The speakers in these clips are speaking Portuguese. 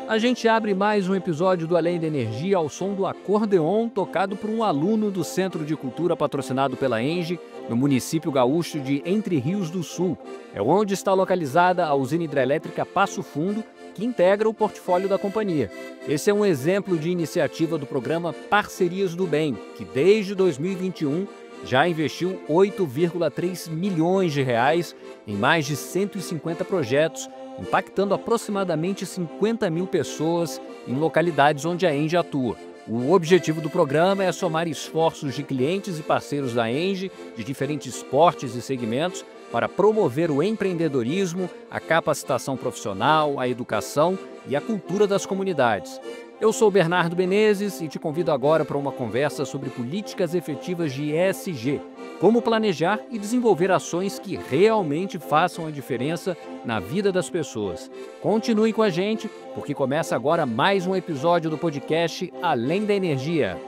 A gente abre mais um episódio do Além da Energia ao som do acordeon tocado por um aluno do Centro de Cultura patrocinado pela ENGIE, no município gaúcho de Entre Rios do Sul. É onde está localizada a usina hidrelétrica Passo Fundo, que integra o portfólio da companhia. Esse é um exemplo de iniciativa do programa Parcerias do Bem, que desde 2021 já investiu 8,3 milhões de reais em mais de 150 projetos, impactando aproximadamente 50 mil pessoas em localidades onde a ENGIE atua. O objetivo do programa é somar esforços de clientes e parceiros da ENGIE de diferentes portes e segmentos para promover o empreendedorismo, a capacitação profissional, a educação e a cultura das comunidades. Eu sou Bernardo Menezes e te convido agora para uma conversa sobre políticas efetivas de ESG, como planejar e desenvolver ações que realmente façam a diferença na vida das pessoas. Continue com a gente, porque começa agora mais um episódio do podcast Além da Energia.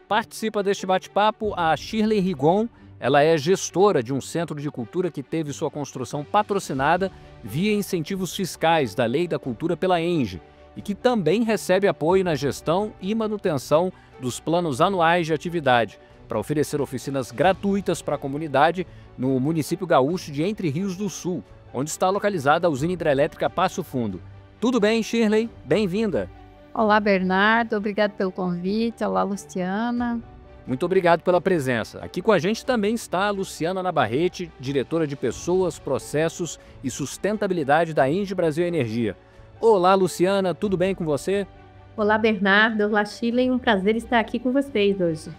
Participa deste bate-papo a Shirley Rigon. Ela é gestora de um centro de cultura que teve sua construção patrocinada via incentivos fiscais da Lei da Cultura pela ENGIE e que também recebe apoio na gestão e manutenção dos planos anuais de atividade para oferecer oficinas gratuitas para a comunidade no município gaúcho de Entre Rios do Sul, onde está localizada a usina hidrelétrica Passo Fundo. Tudo bem, Shirley? Bem-vinda! Olá, Bernardo. Obrigado pelo convite. Olá, Luciana. Muito obrigado pela presença. Aqui com a gente também está a Luciana Navarrete, diretora de Pessoas, Processos e Sustentabilidade da ENGIE Brasil Energia. Olá, Luciana, tudo bem com você? Olá, Bernardo. Olá, Shirley. Um prazer estar aqui com vocês hoje.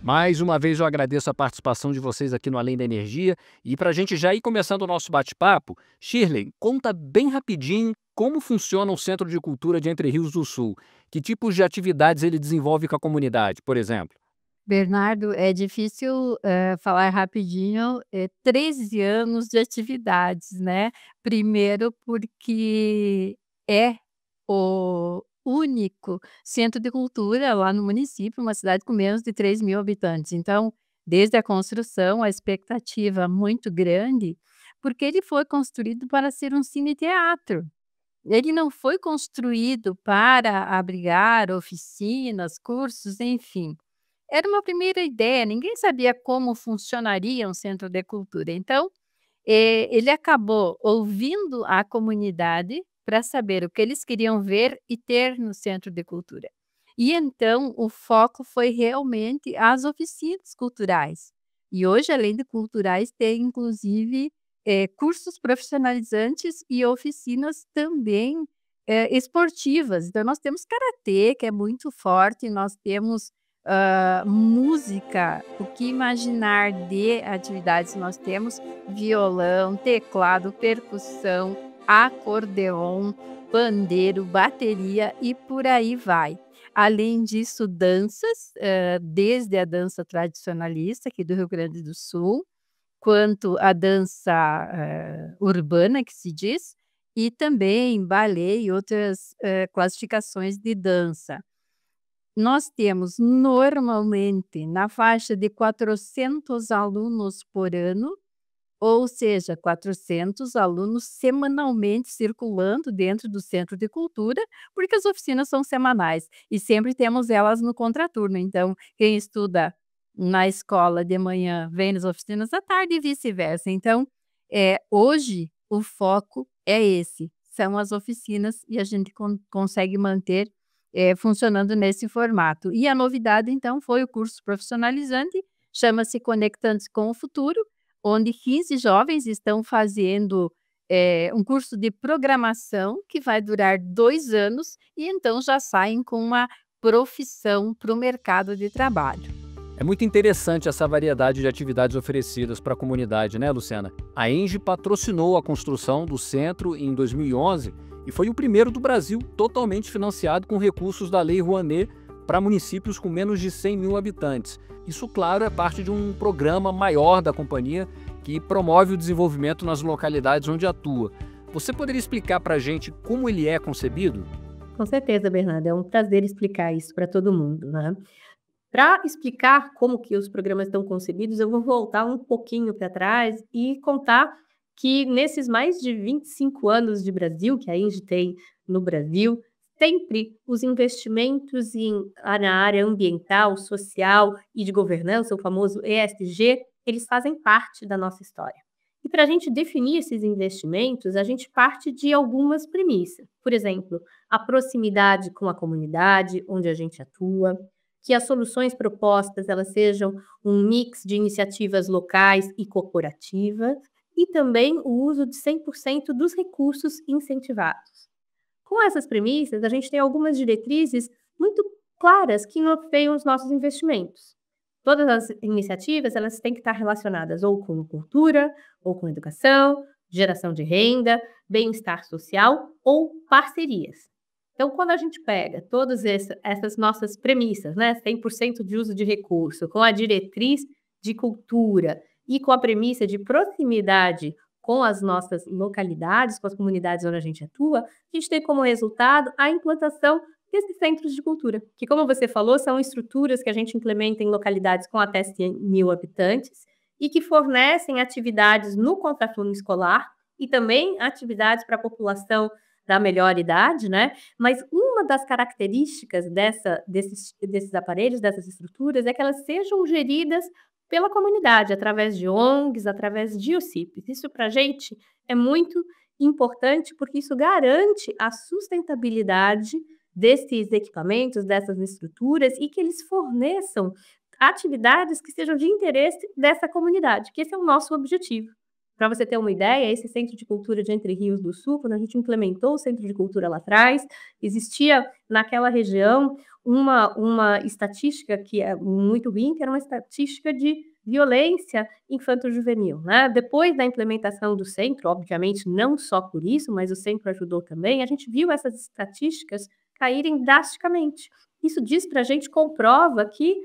Mais uma vez eu agradeço a participação de vocês aqui no Além da Energia. E para a gente já ir começando o nosso bate-papo, Shirley, conta bem rapidinho como funciona o Centro de Cultura de Entre Rios do Sul. Que tipos de atividades ele desenvolve com a comunidade, por exemplo? Bernardo, é difícil falar rapidinho, 13 anos de atividades, né? Primeiro porque é o único centro de cultura lá no município, uma cidade com menos de 3 mil habitantes. Então, desde a construção, a expectativa muito grande, porque ele foi construído para ser um cine-teatro. Ele não foi construído para abrigar oficinas, cursos, enfim. Era uma primeira ideia, ninguém sabia como funcionaria um centro de cultura. Então, ele acabou ouvindo a comunidade para saber o que eles queriam ver e ter no centro de cultura. E então, o foco foi realmente as oficinas culturais. E hoje, além de culturais, tem inclusive cursos profissionalizantes e oficinas também esportivas. Então, nós temos karatê, que é muito forte, nós temos música, o que imaginar de atividades nós temos: violão, teclado, percussão, acordeon, pandeiro, bateria e por aí vai. Além disso, danças, desde a dança tradicionalista aqui do Rio Grande do Sul, quanto a dança urbana, que se diz, e também balé e outras classificações de dança. Nós temos normalmente na faixa de 400 alunos por ano, ou seja, 400 alunos semanalmente circulando dentro do Centro de Cultura, porque as oficinas são semanais e sempre temos elas no contraturno. Então, quem estuda na escola de manhã vem nas oficinas à tarde e vice-versa. Então, hoje o foco é esse, são as oficinas e a gente consegue manter funcionando nesse formato. E a novidade, então, foi o curso profissionalizante, chama-se Conectando-se com o Futuro, onde 15 jovens estão fazendo um curso de programação que vai durar 2 anos e então já saem com uma profissão para o mercado de trabalho. É muito interessante essa variedade de atividades oferecidas para a comunidade, né, Luciana? A ENGIE patrocinou a construção do centro em 2011 e foi o primeiro do Brasil totalmente financiado com recursos da Lei Rouanet para municípios com menos de 100 mil habitantes. Isso, claro, é parte de um programa maior da companhia que promove o desenvolvimento nas localidades onde atua. Você poderia explicar para a gente como ele é concebido? Com certeza, Bernardo. É um prazer explicar isso para todo mundo, né? Para explicar como que os programas estão concebidos, eu vou voltar um pouquinho para trás e contar que nesses mais de 25 anos de Brasil, que a ENGIE tem no Brasil, sempre os investimentos na área ambiental, social e de governança, o famoso ESG, eles fazem parte da nossa história. E para a gente definir esses investimentos, a gente parte de algumas premissas. Por exemplo, a proximidade com a comunidade onde a gente atua, que as soluções propostas elas sejam um mix de iniciativas locais e corporativas, e também o uso de 100% dos recursos incentivados. Com essas premissas, a gente tem algumas diretrizes muito claras que norteiam os nossos investimentos. Todas as iniciativas elas têm que estar relacionadas ou com cultura, ou com educação, geração de renda, bem-estar social ou parcerias. Então, quando a gente pega todas essas nossas premissas, né, 100% de uso de recurso, com a diretriz de cultura e com a premissa de proximidade com as nossas localidades, com as comunidades onde a gente atua, a gente tem como resultado a implantação desses centros de cultura, que, como você falou, são estruturas que a gente implementa em localidades com até 100.000 habitantes e que fornecem atividades no contraturno escolar e também atividades para a população da melhor idade, né? Mas uma das características desses aparelhos, dessas estruturas, é que elas sejam geridas pela comunidade, através de ONGs, através de OCIPs. Isso para a gente é muito importante porque isso garante a sustentabilidade desses equipamentos, dessas estruturas e que eles forneçam atividades que sejam de interesse dessa comunidade, que esse é o nosso objetivo. Para você ter uma ideia, esse Centro de Cultura de Entre Rios do Sul, quando a gente implementou o Centro de Cultura lá atrás, existia naquela região uma estatística que é muito ruim, que era uma estatística de violência infanto-juvenil, né? Depois da implementação do centro, obviamente não só por isso, mas o centro ajudou também, a gente viu essas estatísticas caírem drasticamente. Isso diz para a gente, comprova que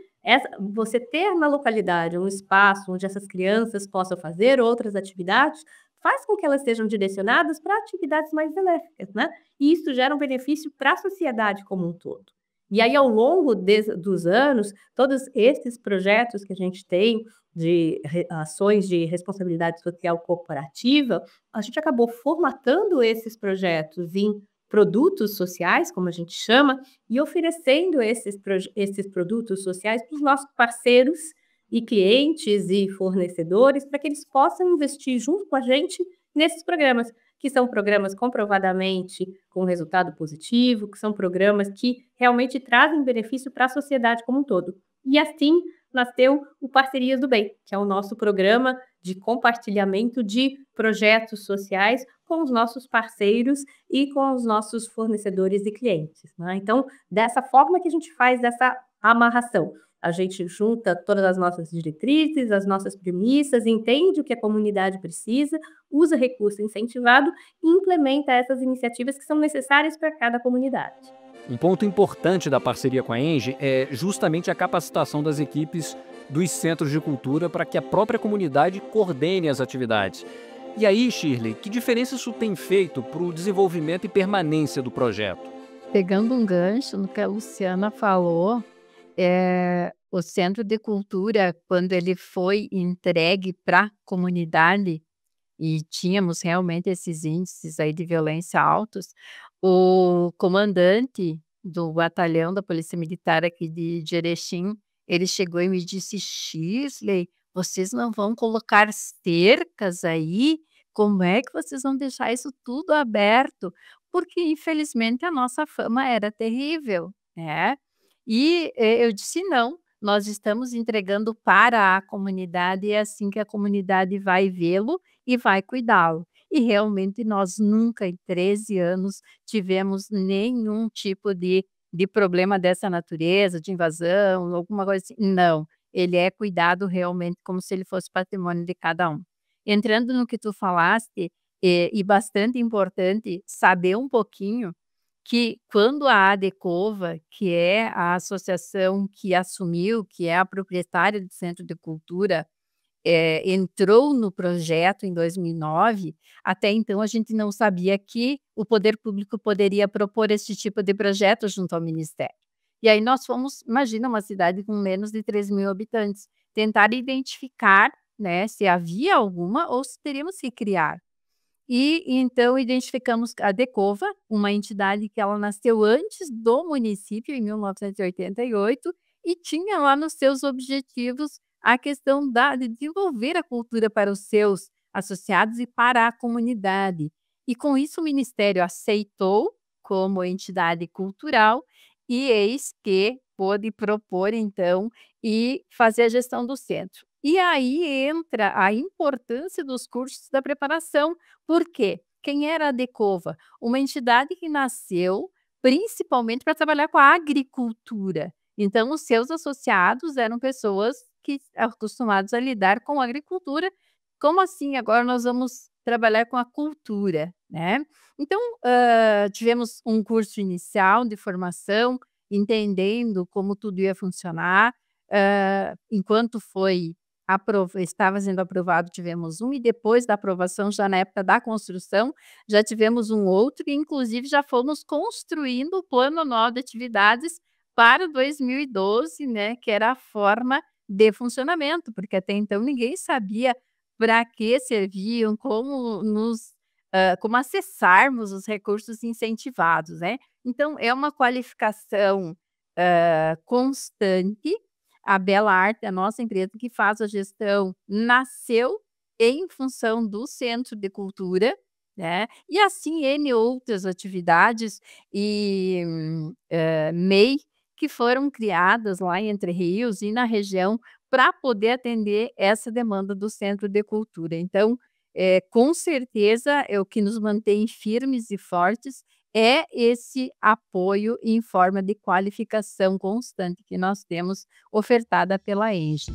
você ter na localidade um espaço onde essas crianças possam fazer outras atividades, faz com que elas sejam direcionadas para atividades mais benéficas, né? E isso gera um benefício para a sociedade como um todo. E aí, ao longo dos anos, todos esses projetos que a gente tem de ações de responsabilidade social corporativa, a gente acabou formatando esses projetos em produtos sociais, como a gente chama, e oferecendo esses produtos sociais para os nossos parceiros e clientes e fornecedores, para que eles possam investir junto com a gente nesses programas, que são programas comprovadamente com resultado positivo, que são programas que realmente trazem benefício para a sociedade como um todo. E assim nasceu o Parcerias do Bem, que é o nosso programa de compartilhamento de projetos sociais com os nossos parceiros e com os nossos fornecedores e clientes, né? Então, dessa forma que a gente faz essa amarração. A gente junta todas as nossas diretrizes, as nossas premissas, entende o que a comunidade precisa, usa recurso incentivado e implementa essas iniciativas que são necessárias para cada comunidade. Um ponto importante da parceria com a ENGIE é justamente a capacitação das equipes dos centros de cultura para que a própria comunidade coordene as atividades. E aí, Shirley, que diferença isso tem feito para o desenvolvimento e permanência do projeto? Pegando um gancho no que a Luciana falou, o Centro de Cultura, quando ele foi entregue para a comunidade, e tínhamos realmente esses índices aí de violência altos, o comandante do batalhão da Polícia Militar aqui de Erechim, ele chegou e me disse: "Shirley, vocês não vão colocar cercas aí? Como é que vocês vão deixar isso tudo aberto?" Porque infelizmente a nossa fama era terrível, né. E, eu disse: "Não, nós estamos entregando para a comunidade e é assim que a comunidade vai vê-lo e vai cuidá-lo". E realmente nós nunca em 13 anos tivemos nenhum tipo de problema dessa natureza, de invasão, alguma coisa assim, não. Ele é cuidado realmente como se ele fosse patrimônio de cada um. Entrando no que tu falaste, e bastante importante saber um pouquinho que quando a Adecova, que é a associação que assumiu, que é a proprietária do Centro de Cultura, entrou no projeto em 2009, até então a gente não sabia que o poder público poderia propor esse tipo de projeto junto ao Ministério. E aí nós fomos, imagina, uma cidade com menos de 3.000 habitantes, tentar identificar, né, se havia alguma ou se teríamos que criar. E então identificamos a Decova, uma entidade que ela nasceu antes do município, em 1988, e tinha lá nos seus objetivos a questão de desenvolver a cultura para os seus associados e para a comunidade. E com isso o Ministério aceitou como entidade cultural e eis que pôde propor então e fazer a gestão do centro. E aí entra a importância dos cursos da preparação. Por quê? Quem era a Decova? Uma entidade que nasceu principalmente para trabalhar com a agricultura. Então, os seus associados eram pessoas que acostumados a lidar com a agricultura. Como assim agora nós vamos trabalhar com a cultura, né? Então, tivemos um curso inicial de formação, entendendo como tudo ia funcionar. Enquanto estava sendo aprovado, tivemos um, e depois da aprovação, já na época da construção, já tivemos um outro, e inclusive já fomos construindo o plano anual de atividades para 2012, né, que era a forma de funcionamento, porque até então ninguém sabia para que serviam, como acessarmos os recursos incentivados, né. Então é uma qualificação, constante. A Bela Arte, a nossa empresa que faz a gestão, nasceu em função do Centro de Cultura, né, e assim N outras atividades e, MEI, que foram criadas lá em Entre Rios e na região para poder atender essa demanda do Centro de Cultura. Então, com certeza, é o que nos mantém firmes e fortes é esse apoio em forma de qualificação constante que nós temos ofertada pela ENGIE.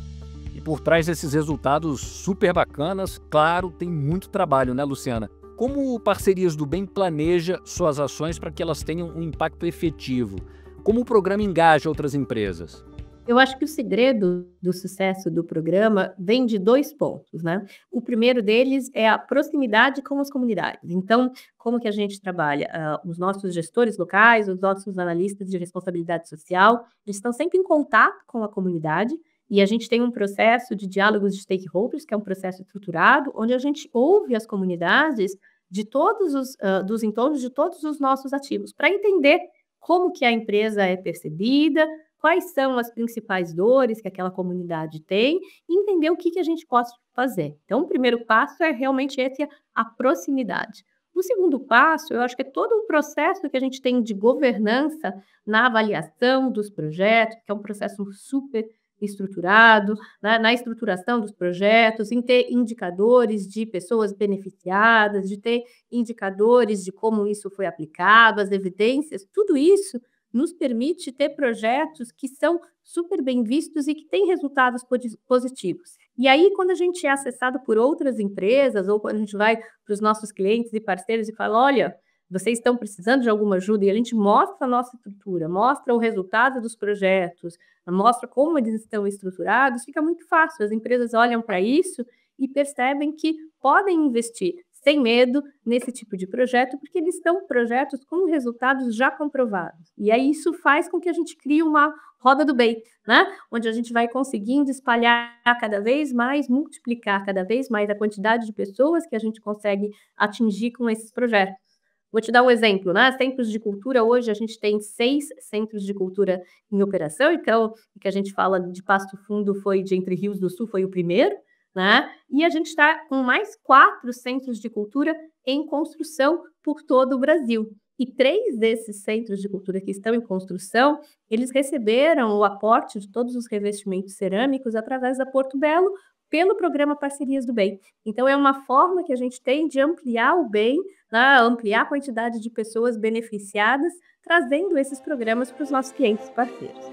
E por trás desses resultados super bacanas, claro, tem muito trabalho, né, Luciana? Como o Parcerias do Bem planeja suas ações para que elas tenham um impacto efetivo? Como o programa engaja outras empresas? Eu acho que o segredo do sucesso do programa vem de 2 pontos, né. O primeiro deles é a proximidade com as comunidades. Então, como que a gente trabalha? Os nossos gestores locais, os nossos analistas de responsabilidade social, eles estão sempre em contato com a comunidade, e a gente tem um processo de diálogos de stakeholders, que é um processo estruturado, onde a gente ouve as comunidades de todos dos entornos de todos os nossos ativos, para entender como que a empresa é percebida, quais são as principais dores que aquela comunidade tem e entender o que que a gente pode fazer. Então, o primeiro passo é realmente esse, a proximidade. O segundo passo, eu acho que é todo o processo que a gente tem de governança na avaliação dos projetos, que é um processo super estruturado, na estruturação dos projetos, em ter indicadores de pessoas beneficiadas, de ter indicadores de como isso foi aplicado, as evidências, tudo isso nos permite ter projetos que são super bem vistos e que têm resultados positivos. E aí, quando a gente é acessado por outras empresas, ou quando a gente vai para os nossos clientes e parceiros e fala: olha, vocês estão precisando de alguma ajuda, e a gente mostra a nossa estrutura, mostra o resultado dos projetos, mostra como eles estão estruturados, fica muito fácil. As empresas olham para isso e percebem que podem investir sem medo nesse tipo de projeto, porque eles são projetos com resultados já comprovados. E aí isso faz com que a gente crie uma roda do bem, né? Onde a gente vai conseguindo espalhar cada vez mais, multiplicar cada vez mais a quantidade de pessoas que a gente consegue atingir com esses projetos. Vou te dar um exemplo, né? Centros de cultura, hoje a gente tem 6 centros de cultura em operação, então, o que a gente fala de Pasto Fundo foi de Entre Rios do Sul, foi o primeiro, né? E a gente está com mais 4 centros de cultura em construção por todo o Brasil. E 3 desses centros de cultura que estão em construção, eles receberam o aporte de todos os revestimentos cerâmicos através da Porto Belo, pelo programa Parcerias do Bem. Então é uma forma que a gente tem de ampliar o bem, né, ampliar a quantidade de pessoas beneficiadas, trazendo esses programas para os nossos clientes e parceiros.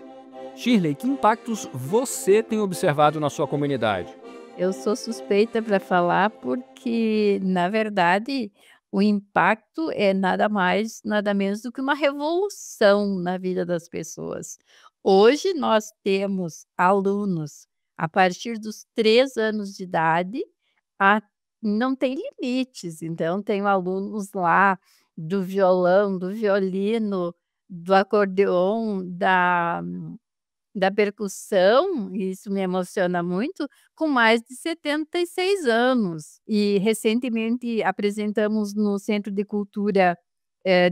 Shirley, que impactos você tem observado na sua comunidade? Eu sou suspeita para falar, porque, na verdade, o impacto é nada mais, nada menos do que uma revolução na vida das pessoas. Hoje nós temos alunos a partir dos 3 anos de idade, a não tem limites, então tenho alunos lá do violão, do violino, do acordeon, da percussão, e isso me emociona muito, com mais de 76 anos. E recentemente apresentamos no Centro de Cultura,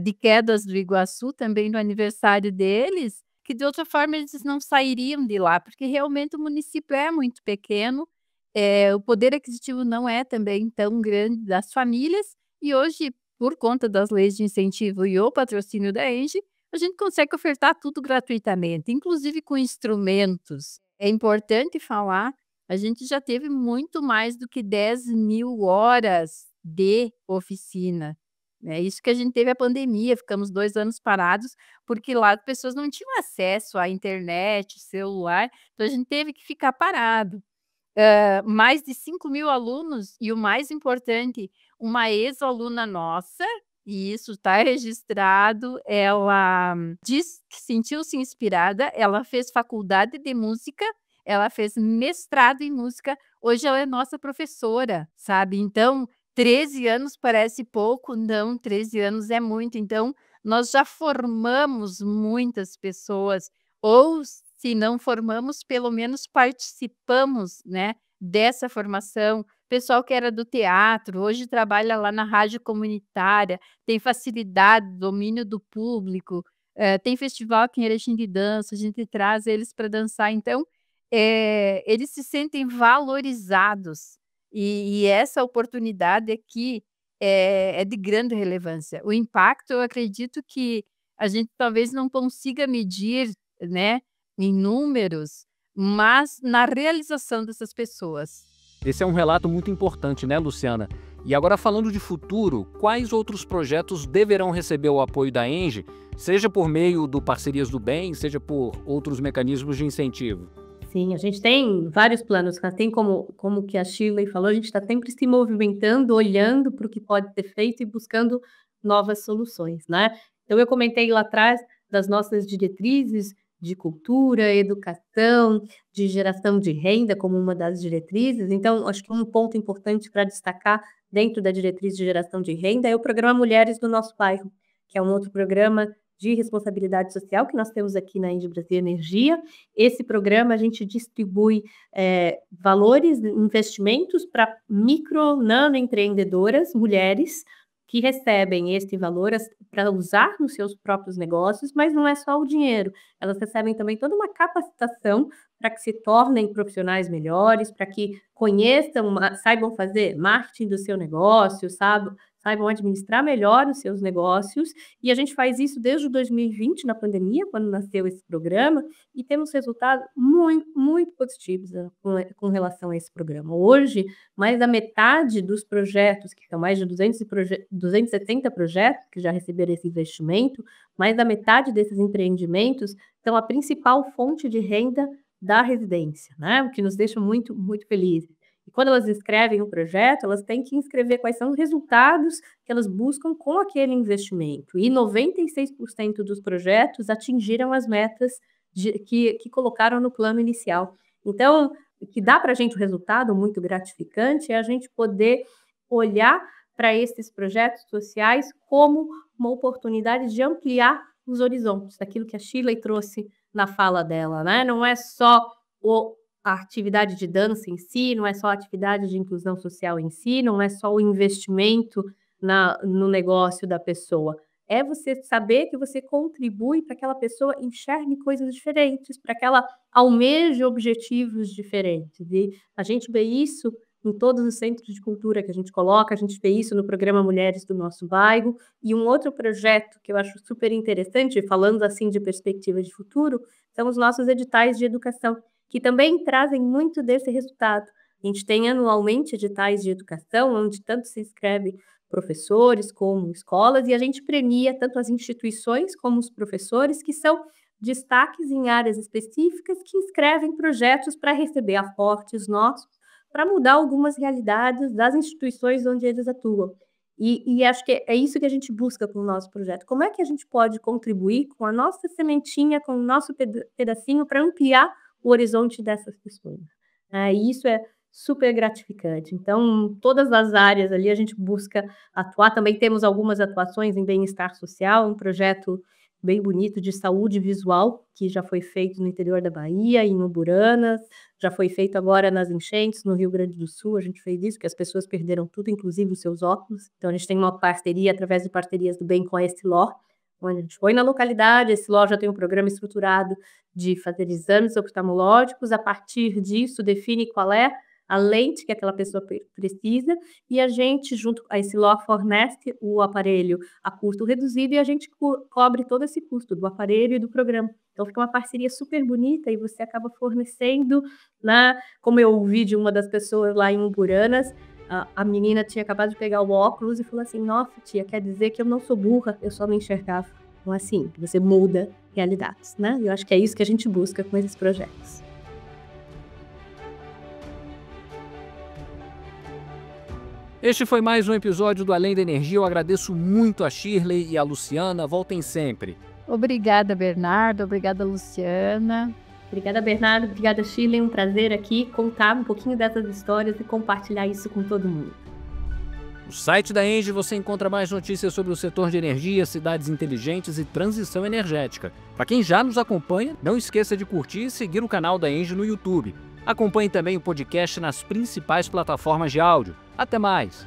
de Quedas do Iguaçu, também no aniversário deles, que de outra forma eles não sairiam de lá, porque realmente o município é muito pequeno, o poder aquisitivo não é também tão grande das famílias, e hoje, por conta das leis de incentivo e o patrocínio da ENGE, a gente consegue ofertar tudo gratuitamente, inclusive com instrumentos. É importante falar, a gente já teve muito mais do que 10.000 horas de oficina. É isso que a gente teve a pandemia, ficamos 2 anos parados, porque lá as pessoas não tinham acesso à internet, celular, então a gente teve que ficar parado. Mais de 5.000 alunos e o mais importante, uma ex-aluna nossa, e isso está registrado, ela diz que sentiu-se inspirada, ela fez faculdade de música, ela fez mestrado em música, hoje ela é nossa professora, sabe. Então, 13 anos parece pouco, não, 13 anos é muito, então nós já formamos muitas pessoas, ou se não formamos, pelo menos participamos, né, dessa formação. Pessoal que era do teatro, hoje trabalha lá na rádio comunitária, tem facilidade, domínio do público, tem festival aqui em Erechim de dança, a gente traz eles para dançar, então, eles se sentem valorizados, e essa oportunidade aqui é de grande relevância. O impacto, eu acredito que a gente talvez não consiga medir, né, em números, mas na realização dessas pessoas. Esse é um relato muito importante, né, Luciana? E agora falando de futuro, quais outros projetos deverão receber o apoio da ENGE, seja por meio do Parcerias do Bem, seja por outros mecanismos de incentivo? Sim, a gente tem vários planos, mas tem como que a Shirley falou, a gente está sempre se movimentando, olhando para o que pode ser feito e buscando novas soluções, né. Então eu comentei lá atrás das nossas diretrizes de cultura, educação, de geração de renda como uma das diretrizes, então acho que um ponto importante para destacar dentro da diretriz de geração de renda é o programa Mulheres do Nosso Bairro, que é um outro programa de responsabilidade social que nós temos aqui na ENGIE Brasil Energia. Esse programa a gente distribui valores, investimentos para micro, nano empreendedoras, mulheres, que recebem esse valor para usar nos seus próprios negócios, mas não é só o dinheiro. Elas recebem também toda uma capacitação para que se tornem profissionais melhores, para que conheçam, saibam fazer marketing do seu negócio, saibam administrar melhor os seus negócios. E a gente faz isso desde 2020, na pandemia, quando nasceu esse programa, e temos resultados muito, muito positivos, né, com relação a esse programa. Hoje, mais da metade dos projetos, que são mais de 270 projetos que já receberam esse investimento, mais da metade desses empreendimentos são a principal fonte de renda da residência, né, o que nos deixa muito, muito felizes. E quando elas escrevem um projeto, elas têm que inscrever quais são os resultados que elas buscam com aquele investimento. E 96% dos projetos atingiram as metas que colocaram no plano inicial. Então, o que dá para a gente um resultado muito gratificante é a gente poder olhar para esses projetos sociais como uma oportunidade de ampliar os horizontes, daquilo que a Shirley trouxe na fala dela, né? Não é só a atividade de dança em si, não é só a atividade de inclusão social em si, não é só o investimento no negócio da pessoa. É você saber que você contribui para que aquela pessoa enxergue coisas diferentes, para que ela almeje objetivos diferentes. E a gente vê isso em todos os centros de cultura que a gente coloca, a gente vê isso no programa Mulheres do Nosso Bairro. E um outro projeto que eu acho super interessante, falando assim de perspectiva de futuro, são os nossos editais de educação, que também trazem muito desse resultado. A gente tem anualmente editais de educação, onde tanto se inscreve professores como escolas, e a gente premia tanto as instituições como os professores, que são destaques em áreas específicas, que inscrevem projetos para receber aportes nossos, para mudar algumas realidades das instituições onde eles atuam. E acho que é isso que a gente busca com o nosso projeto. Como é que a gente pode contribuir com a nossa sementinha, com o nosso pedacinho, para ampliar o horizonte dessas pessoas? E isso é super gratificante. Então, todas as áreas ali a gente busca atuar. Também temos algumas atuações em bem-estar social, um projeto bem bonito de saúde visual, que já foi feito no interior da Bahia, em Umburanas, já foi feito agora nas enchentes, no Rio Grande do Sul, a gente fez isso, que as pessoas perderam tudo, inclusive os seus óculos. Então a gente tem uma parceria, através de parcerias do bem com a Essilor, onde a gente foi na localidade, a Essilor já tem um programa estruturado de fazer exames oftalmológicos, a partir disso define qual é a lente que aquela pessoa precisa, e a gente, junto a Essilor, fornece o aparelho a custo reduzido e a gente cobre todo esse custo do aparelho e do programa. Então fica uma parceria super bonita e você acaba fornecendo, como eu ouvi de uma das pessoas lá em Umburanas, a menina tinha acabado de pegar o óculos e falou assim: nossa, tia, quer dizer que eu não sou burra, eu só não enxergava. Então assim, você muda realidades, né? Eu acho que é isso que a gente busca com esses projetos. Este foi mais um episódio do Além da Energia. Eu agradeço muito a Shirley e a Luciana. Voltem sempre. Obrigada, Bernardo. Obrigada, Luciana. Obrigada, Bernardo. Obrigada, Shirley. Um prazer aqui contar um pouquinho dessas histórias e compartilhar isso com todo mundo. No site da ENGIE você encontra mais notícias sobre o setor de energia, cidades inteligentes e transição energética. Para quem já nos acompanha, não esqueça de curtir e seguir o canal da ENGIE no YouTube. Acompanhe também o podcast nas principais plataformas de áudio. Até mais!